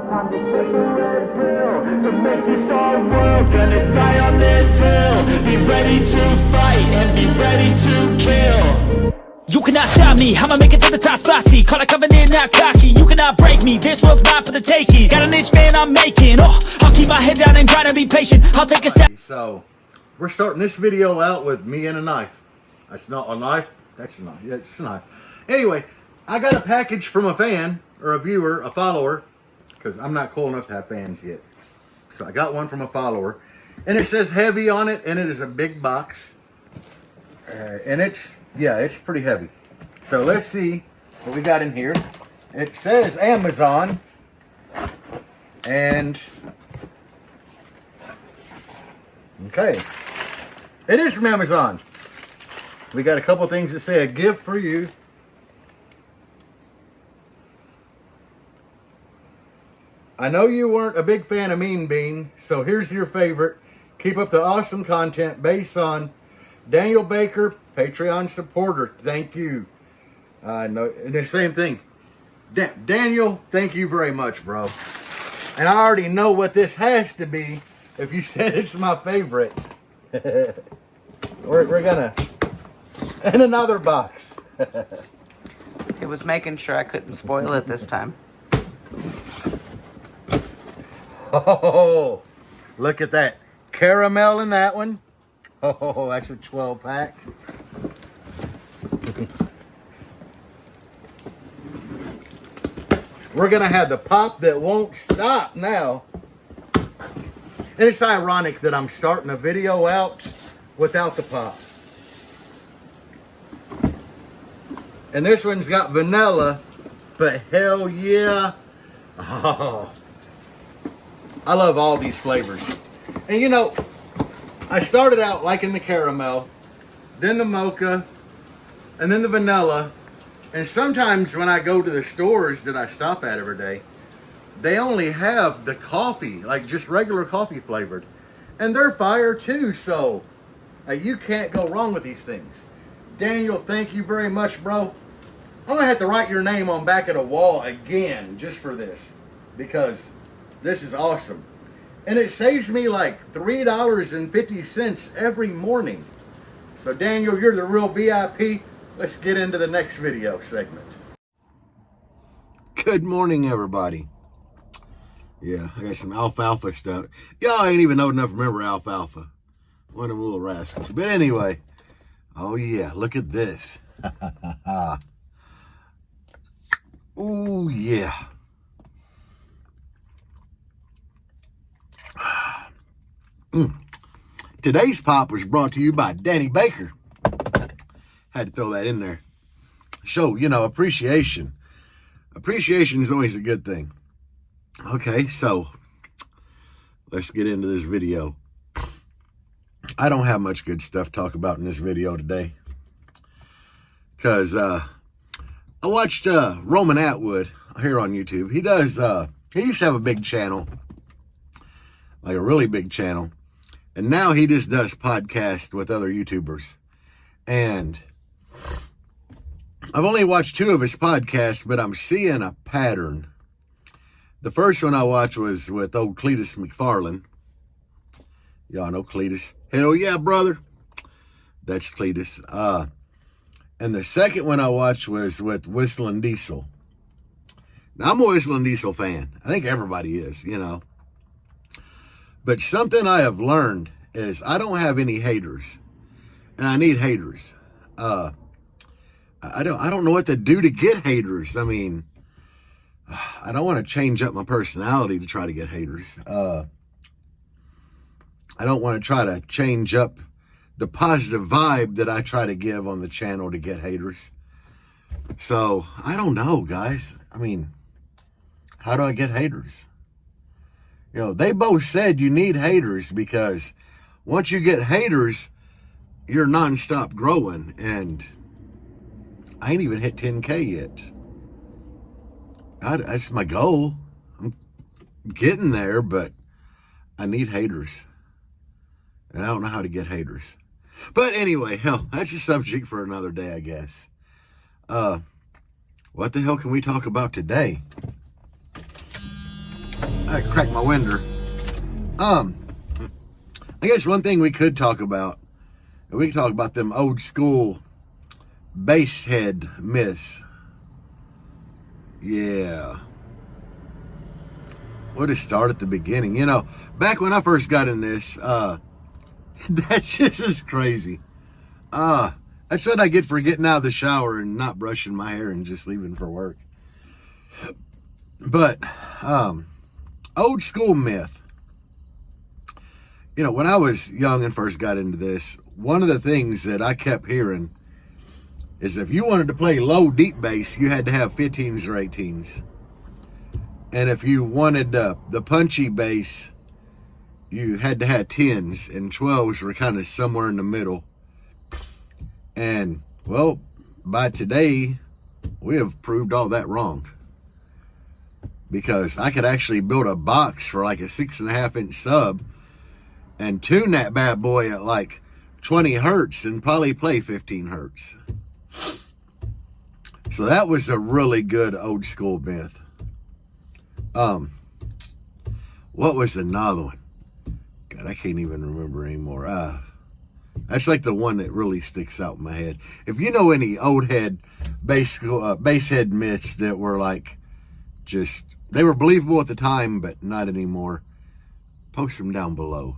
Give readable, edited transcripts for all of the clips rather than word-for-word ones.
Time to take a red pill to make this our world. Gonna die on this hill. Be ready to fight and be ready to kill. You cannot stop me, I'ma make it to the top spicy. Call a covenant, not cocky. You cannot break me, this world's mine for the taking. Got an inch, man, I'm making. Oh, I'll keep my head down and grind and be patient. I'll take a step. So, we're starting this video out with me and a knife. That's not a knife. That's a knife. Yeah, it's a knife. Anyway, I got a package from a fan, or a viewer, a follower, because I'm not cool enough to have fans yet. So I got one from a follower. And it says heavy on it, and it is a big box. And it's pretty heavy. So let's see what we got in here. It says Amazon. And, okay. It is from Amazon. We got a couple things that say a gift for you. I know you weren't a big fan of Mean Bean, so here's your favorite. Keep up the awesome content based on Daniel Baker, Patreon supporter. Thank you. No, and the same thing. Daniel, thank you very much, bro. And I already know what this has to be if you said it's my favorite. we're gonna... And another box. It was making sure I couldn't spoil it this time. Oh, look at that. Caramel in that one. Oh, that's a 12 pack. We're going to have the pop that won't stop now. And it's ironic that I'm starting a video out without the pop. And this one's got vanilla, but hell yeah. Oh, I love all these flavors. And you know, I started out liking the caramel, then the mocha, and then the vanilla. And sometimes when I go to the stores that I stop at every day, they only have the coffee, like just regular coffee flavored. And they're fire too, so you can't go wrong with these things. Daniel, thank you very much, bro. I'm going to have to write your name on back of the wall again just for this, because this is awesome. And it saves me like $3.50 every morning. So Daniel, you're the real VIP. Let's get into the next video segment. Good morning, everybody. Yeah, I got some alfalfa stuff. Y'all ain't even old enough to remember alfalfa. One of them little rascals. But anyway, oh yeah, look at this. Oh yeah. Today's pop was brought to you by Danny Baker. Had to throw that in there. Show, you know, appreciation. Appreciation is always a good thing. Okay, so let's get into this video. I don't have much good stuff to talk about in this video today. Because I watched Roman Atwood here on YouTube. He does, he used to have a big channel. Like a really big channel. And now he just does podcasts with other YouTubers. And I've only watched 2 of his podcasts, but I'm seeing a pattern. The first one I watched was with old Cletus McFarlane. Y'all know Cletus. Hell yeah, brother. That's Cletus. And the second one I watched was with Whistling Diesel. Now, I'm a Whistling Diesel fan. I think everybody is, you know. But something I have learned is I don't have any haters. And I need haters. I don't know what to do to get haters. I mean, I don't want to change up my personality to try to get haters. I don't want to try to change up the positive vibe that I try to give on the channel to get haters. So, I don't know, guys. I mean, how do I get haters? You know, they both said you need haters because once you get haters, you're nonstop growing. And I ain't even hit 10K yet. That's my goal. I'm getting there, but I need haters. And I don't know how to get haters. But anyway, hell, that's a subject for another day, I guess. What the hell can we talk about today? I cracked my winder. I guess one thing we could talk about, we could talk about them old school bass head myths. Yeah. We'll just start at the beginning. You know, back when I first got in this, that's just crazy. That's what I get for getting out of the shower and not brushing my hair and just leaving for work. But, old school myth. You know, when I was young and first got into this, one of the things that I kept hearing is if you wanted to play low deep bass, you had to have 15s or 18s. And if you wanted the punchy bass, you had to have 10s, and 12s were kind of somewhere in the middle. And, well, by today, we have proved all that wrong. Because I could actually build a box for like a 6.5-inch sub and tune that bad boy at like 20 hertz and probably play 15 hertz. So that was a really good old school myth. What was another one? God, I can't even remember anymore. That's like the one that really sticks out in my head. If you know any old head bass head myths that were like just, they were believable at the time, but not anymore, post them down below.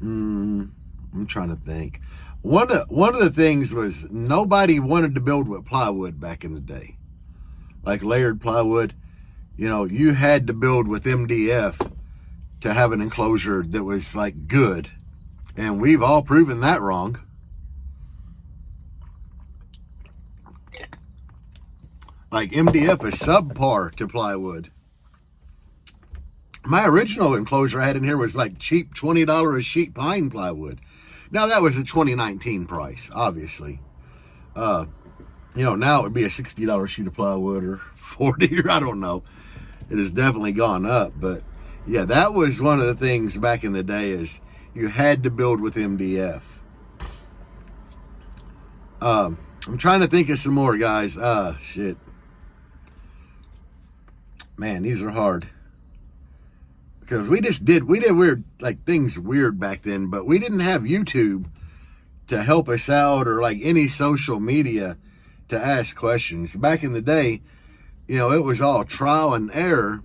I'm trying to think. One of the things was nobody wanted to build with plywood back in the day. Like layered plywood, you know, you had to build with MDF to have an enclosure that was like good. And we've all proven that wrong. Like MDF is subpar to plywood. My original enclosure I had in here was like cheap $20 a sheet pine plywood. Now that was a 2019 price, obviously. You know, now it would be a $60 sheet of plywood or 40, or I don't know. It has definitely gone up, but yeah, that was one of the things back in the day is you had to build with MDF. I'm trying to think of some more, guys. Shit. Man, these are hard. Because we did weird, like things weird back then, but we didn't have YouTube to help us out or like any social media to ask questions. Back in the day, you know, it was all trial and error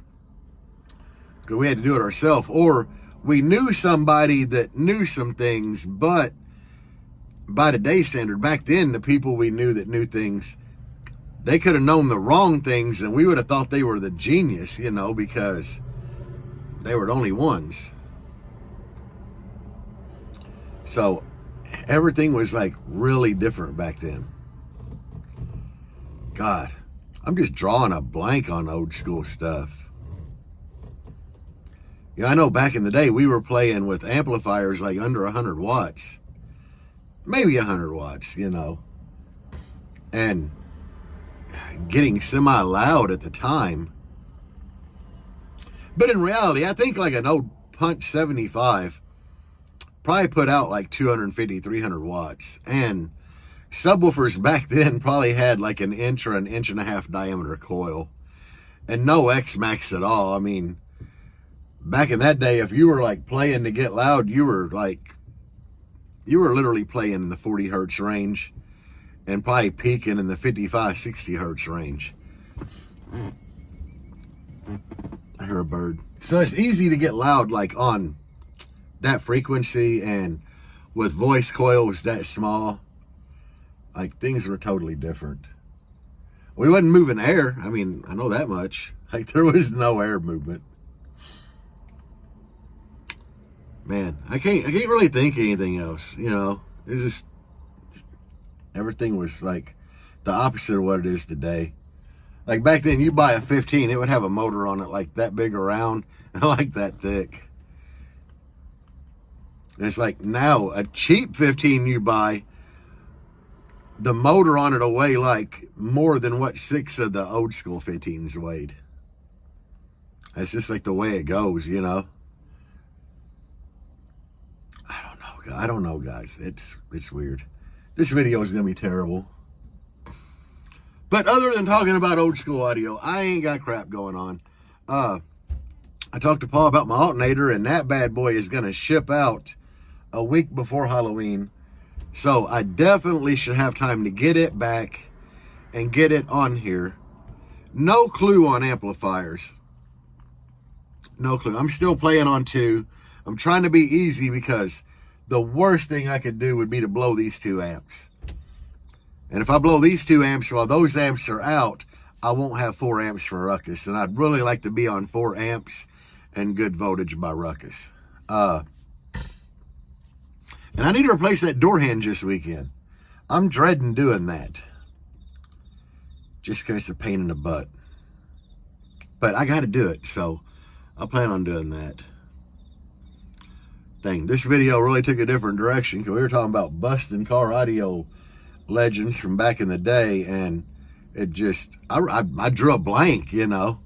because we had to do it ourselves, or we knew somebody that knew some things, but by today's standard, back then, the people we knew that knew things, they could have known the wrong things and we would have thought they were the genius, you know, because they were the only ones. So everything was like really different back then. God, I'm just drawing a blank on old school stuff. Yeah, I know back in the day we were playing with amplifiers like under 100 watts. Maybe 100 watts, you know. And getting semi-loud at the time. But in reality, I think like an old Punch 75 probably put out like 250, 300 watts. And subwoofers back then probably had like an inch or an inch and a half diameter coil. And no X-Max at all. I mean, back in that day, if you were like playing to get loud, you were literally playing in the 40 hertz range and probably peaking in the 55, 60 hertz range. I hear a bird. So it's easy to get loud like on that frequency, and with voice coils that small, like things were totally different. We wasn't moving air. I mean, I know that much. Like there was no air movement. Man, I can't really think of anything else, you know. It's just everything was like the opposite of what it is today. Like back then, you buy a 15, it would have a motor on it like that big around and like that thick. And it's like now a cheap 15 you buy, the motor on it will weigh like more than what 6 of the old school 15s weighed. That's just like the way it goes, you know. I don't know, guys. It's weird. This video is gonna be terrible. But other than talking about old school audio, I ain't got crap going on. I talked to Paul about my alternator, and that bad boy is going to ship out a week before Halloween. So I definitely should have time to get it back and get it on here. No clue on amplifiers. No clue. I'm still playing on 2. I'm trying to be easy because the worst thing I could do would be to blow these 2 amps. And if I blow these 2 amps while those amps are out, I won't have 4 amps for Ruckus. And I'd really like to be on 4 amps and good voltage by Ruckus. And I need to replace that door hinge this weekend. I'm dreading doing that. Just because it's a pain in the butt. But I got to do it, so I plan on doing that. Dang, this video really took a different direction because we were talking about busting car audio legends from back in the day, and it just, I drew a blank, you know.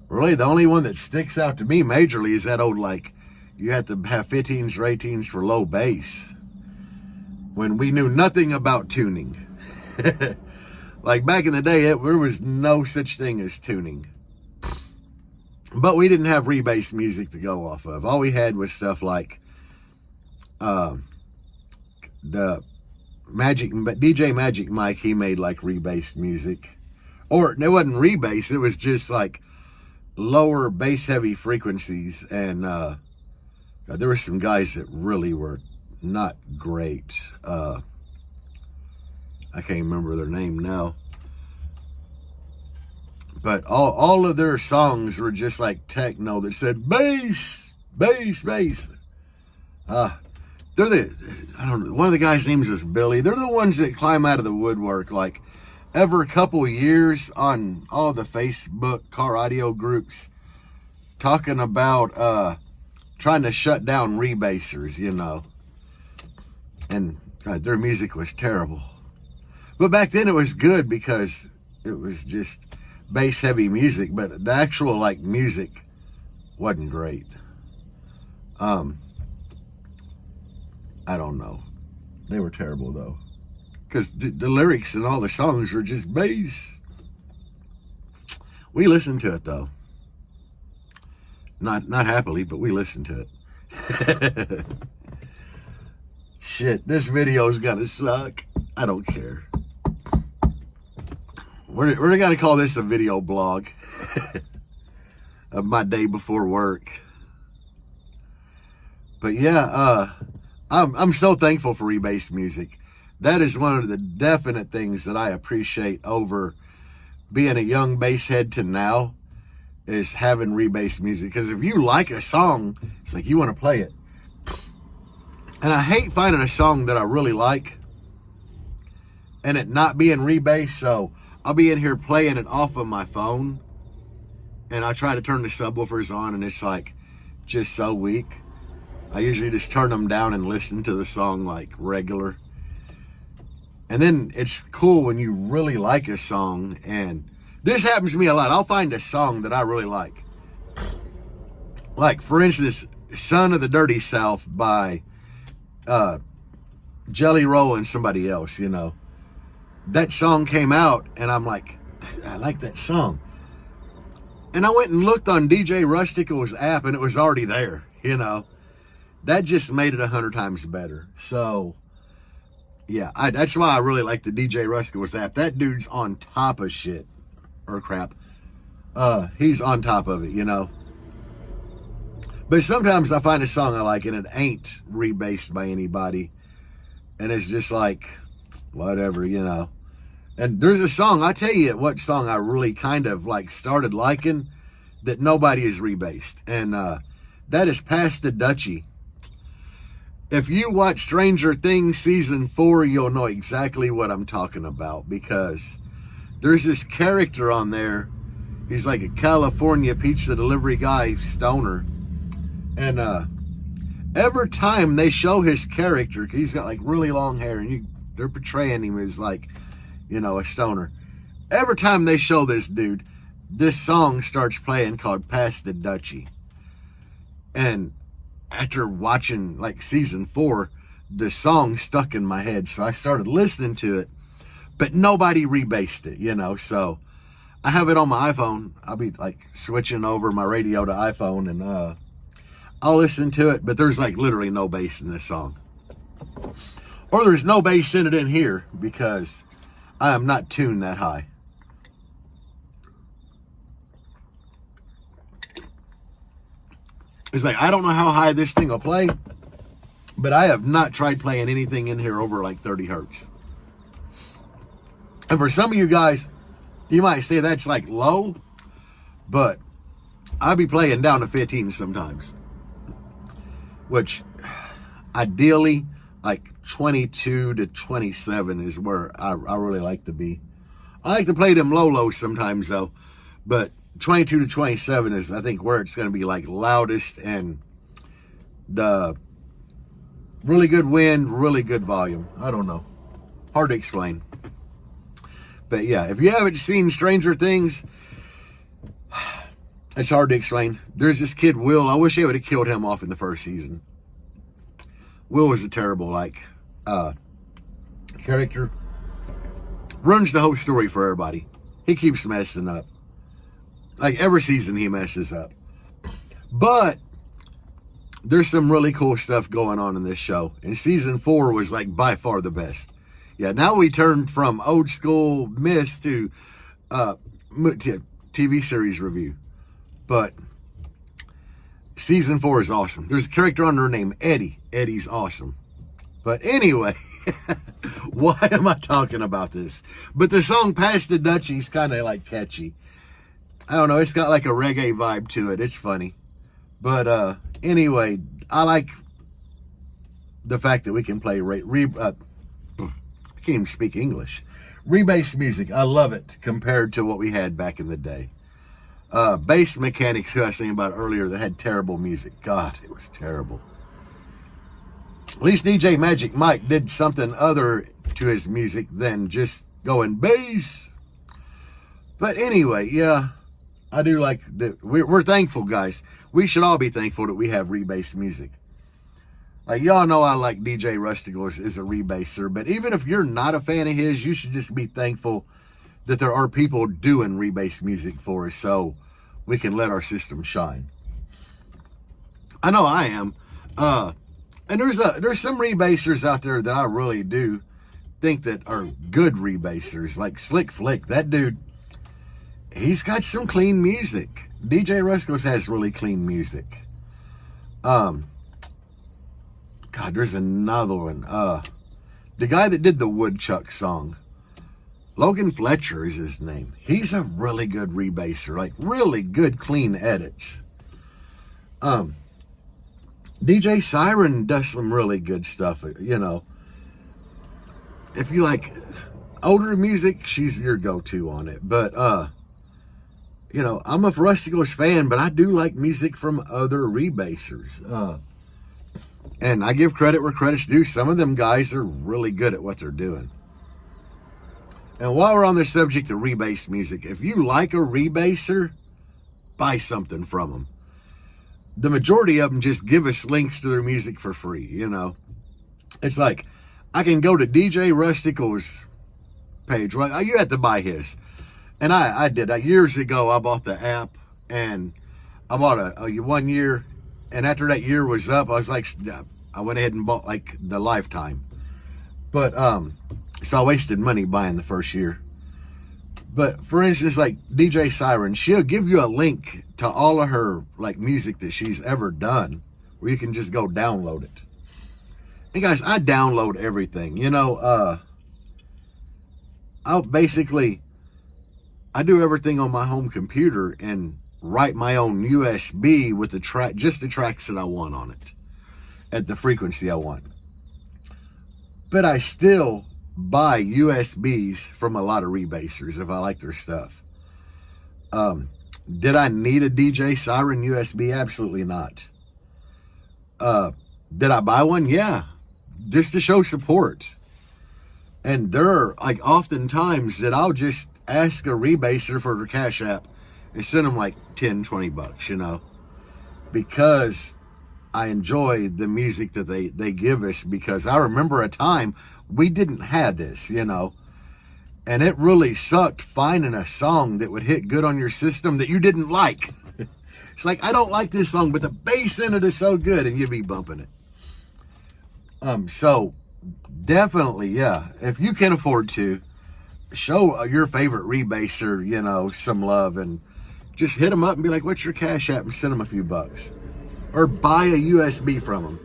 Really, the only one that sticks out to me majorly is that old, like, you have to have 15s or 18s for low bass. When we knew nothing about tuning. Like back in the day, there was no such thing as tuning. But we didn't have rebased music to go off of. All we had was stuff like the DJ Magic Mike. He made like rebased music. Or it wasn't rebased, it was just like lower bass heavy frequencies. And there were some guys that really were not great. I can't remember their name now. But all of their songs were just like techno that said bass, bass, bass. I don't know, one of the guys' names is Billy. They're the ones that climb out of the woodwork like every couple years on all the Facebook car audio groups talking about trying to shut down rebasers, you know. And God, their music was terrible. But back then it was good because it was just bass heavy music, but the actual like music wasn't great. I don't know. They were terrible though. Because the lyrics and all the songs were just bass. We listened to it though. Not happily, but we listened to it. Shit, this video's gonna suck. I don't care. We're gonna call this a video blog of my day before work. But yeah, I'm so thankful for rebased music. That is one of the definite things that I appreciate over being a young bass head to now, is having rebased music. Because if you like a song, it's like you want to play it. And I hate finding a song that I really like and it not being rebased. So I'll be in here playing it off of my phone, and I try to turn the subwoofers on, and it's like just so weak. I usually just turn them down and listen to the song like regular. And then it's cool when you really like a song, and this happens to me a lot. I'll find a song that I really like. Like, for instance, Son of the Dirty South by Jelly Roll and somebody else, you know. That song came out, and I'm like, I like that song. And I went and looked on DJ Rustico's app, and it was already there, you know. That just made it 100 times better. So, yeah, that's why I really like the DJ Rustico's app. That dude's on top of shit. Or crap. He's on top of it, you know. But sometimes I find a song I like, and it ain't rebased by anybody. And it's just like, whatever, you know. And there's a song, I'll tell you what song I really kind of like started liking that nobody is rebased. And that is Past the Dutchie. If you watch Stranger Things season 4, you'll know exactly what I'm talking about, because there's this character on there. He's like a California pizza delivery guy, stoner. And every time they show his character, he's got like really long hair, and they're portraying him as like, you know, a stoner. Every time they show this dude, this song starts playing called Past the Dutchie. And after watching like season 4, the song stuck in my head, so I started listening to it. But nobody rebased it, you know, so I have it on my iPhone. I'll be like switching over my radio to iPhone and I'll listen to it, but there's like literally no bass in this song. Or there's no bass in it in here because I am not tuned that high. It's like, I don't know how high this thing will play, but I have not tried playing anything in here over like 30 hertz. And for some of you guys, you might say that's like low, but I'll be playing down to 15 sometimes. Which, ideally, like 22 to 27 is where I really like to be. I like to play them low sometimes though, but 22 to 27 is, I think, where it's going to be like loudest and the really good wind, really good volume. I don't know. Hard to explain. But yeah, if you haven't seen Stranger Things, it's hard to explain. There's this kid, Will. I wish they would have killed him off in the first season. Will was a terrible, character. Runs the whole story for everybody. He keeps messing up. Like, every season he messes up. But there's some really cool stuff going on in this show. And season 4 was, like, by far the best. Yeah, now we turned from old school miss to TV series review. But season 4 is awesome. There's a character on there named Eddie. Eddie's awesome. But anyway, why am I talking about this? But the song Pass the Dutchie's kind of like catchy. I don't know, it's got like a reggae vibe to it. It's funny. But anyway, I like the fact that we can play I can't even speak English. Rebased music. I love it compared to what we had back in the day. Bass Mechanics, who I was thinking about earlier, that had terrible music. God, it was terrible. At least DJ Magic Mike did something other to his music than just going bass. But anyway, yeah, I do like that. We're thankful, guys. We should all be thankful that we have rebased music. Like, y'all know I like DJ Rustical as a rebaser, but even if you're not a fan of his, you should just be thankful that there are people doing rebased music for us so we can let our system shine. I know I am. And there's some rebasers out there that I really do think that are good rebasers, like Slick Flick. That dude, he's got some clean music. DJ Rustical has really clean music. God, there's another one. The guy that did the Woodchuck song, Logan Fletcher is his name. He's a really good rebaser, like really good clean edits. DJ Siren does some really good stuff, you know. If you like older music, she's your go-to on it. But you know, I'm a Rustical's fan, but I do like music from other rebasers. And I give credit where credit's due. Some of them guys are really good at what they're doing. And while we're on the subject of rebased music, if you like a rebaser, buy something from them. The majority of them just give us links to their music for free, you know. It's like, I can go to DJ Rustical's page. Well, you have to buy his. And I did that years ago. I bought the app, and I bought a 1 year. And after that year was up, I was like, I went ahead and bought like the lifetime. But, so I wasted money buying the first year. But for instance, like DJ Siren, she'll give you a link to all of her like music that she's ever done, where you can just go download it. And guys, I download everything. You know, I do everything on my home computer and write my own USB with the track, just the tracks that I want on it, at the frequency I want. But I still buy USBs from a lot of rebasers if I like their stuff. Did I need a DJ Siren USB? Absolutely not. Did I buy one? Yeah, just to show support. And there are like oftentimes that I'll just ask a rebaser for their Cash App and send them like 10, 20 bucks, you know, because I enjoy the music that they give us, because I remember a time we didn't have this, you know, And it really sucked finding a song that would hit good on your system that you didn't like. It's like, I don't like this song, but the bass in it is so good, and you'd be bumping it. So definitely, yeah, if you can afford to, show your favorite rebaser, you know, some love, and just hit them up and be like, what's your Cash App, and send them a few bucks. Or buy a USB from them.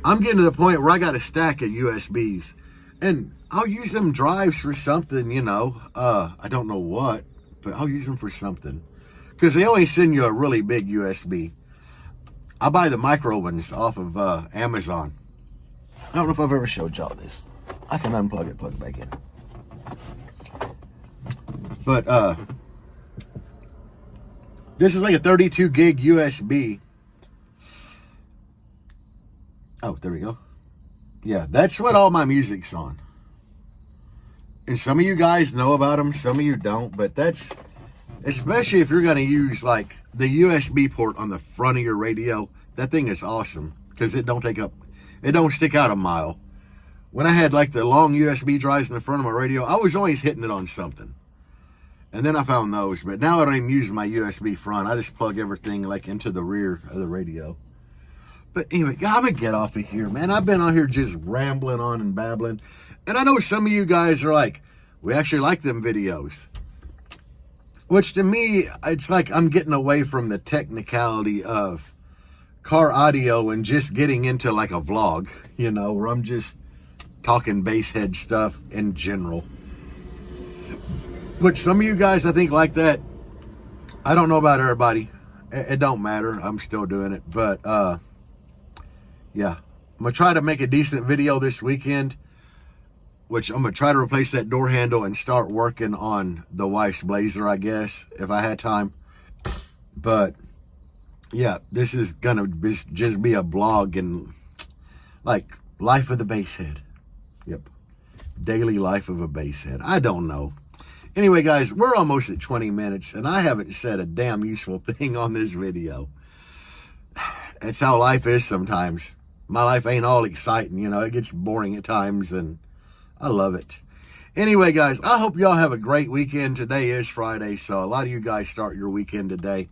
I'm getting to the point where I got a stack of USBs, and I'll use them drives for something, you know. I don't know what, but I'll use them for something. Because they only send you a really big USB. I buy the micro ones off of Amazon. I don't know if I've ever showed y'all this. I can unplug it, plug it back in. But this is like a 32 gig USB. Oh, there we go. Yeah, that's what all my music's on. And some of you guys know about them, some of you don't, but that's, especially if you're going to use like the USB port on the front of your radio, that thing is awesome because it don't stick out a mile. When I had like the long USB drives in the front of my radio, I was always hitting it on something. And then I found those, but now I don't even use my USB front. I just plug everything like into the rear of the radio. But anyway, I'm gonna get off of here, man. I've been out here just rambling on and babbling. And I know some of you guys are like, we actually like them videos. Which to me, it's like I'm getting away from the technicality of car audio and just getting into like a vlog, you know, where I'm just talking bass head stuff in general. Which some of you guys, I think, like that. I don't know about everybody. It don't matter. I'm still doing it. But, yeah. I'm going to try to make a decent video this weekend. Which I'm going to try to replace that door handle and start working on the wife's Blazer, I guess, if I had time. But, yeah, this is going to just be a vlog and, like, life of the bass head. Yep. Daily life of a bass head. I don't know. Anyway, guys, we're almost at 20 minutes, and I haven't said a damn useful thing on this video. That's how life is sometimes. My life ain't all exciting, you know. It gets boring at times, and I love it. Anyway, guys, I hope y'all have a great weekend. Today is Friday, so a lot of you guys start your weekend today.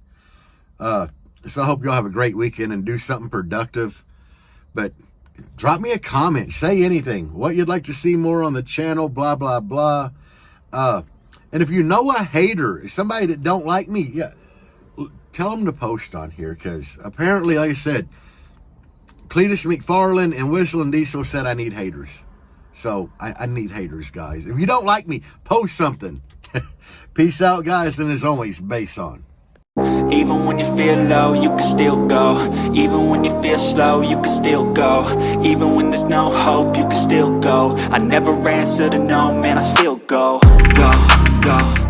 So I hope y'all have a great weekend and do something productive. But drop me a comment. Say anything. What you'd like to see more on the channel, blah, blah, blah. And if you know a hater, somebody that don't like me, yeah, tell them to post on here. Because apparently, like I said, Cletus McFarland and Whistling Diesel said I need haters. So I need haters, guys. If you don't like me, post something. Peace out, guys. And as always, bass on. Even when you feel low, you can still go. Even when you feel slow, you can still go. Even when there's no hope, you can still go. I never answer to no, man, I still go. Go, go.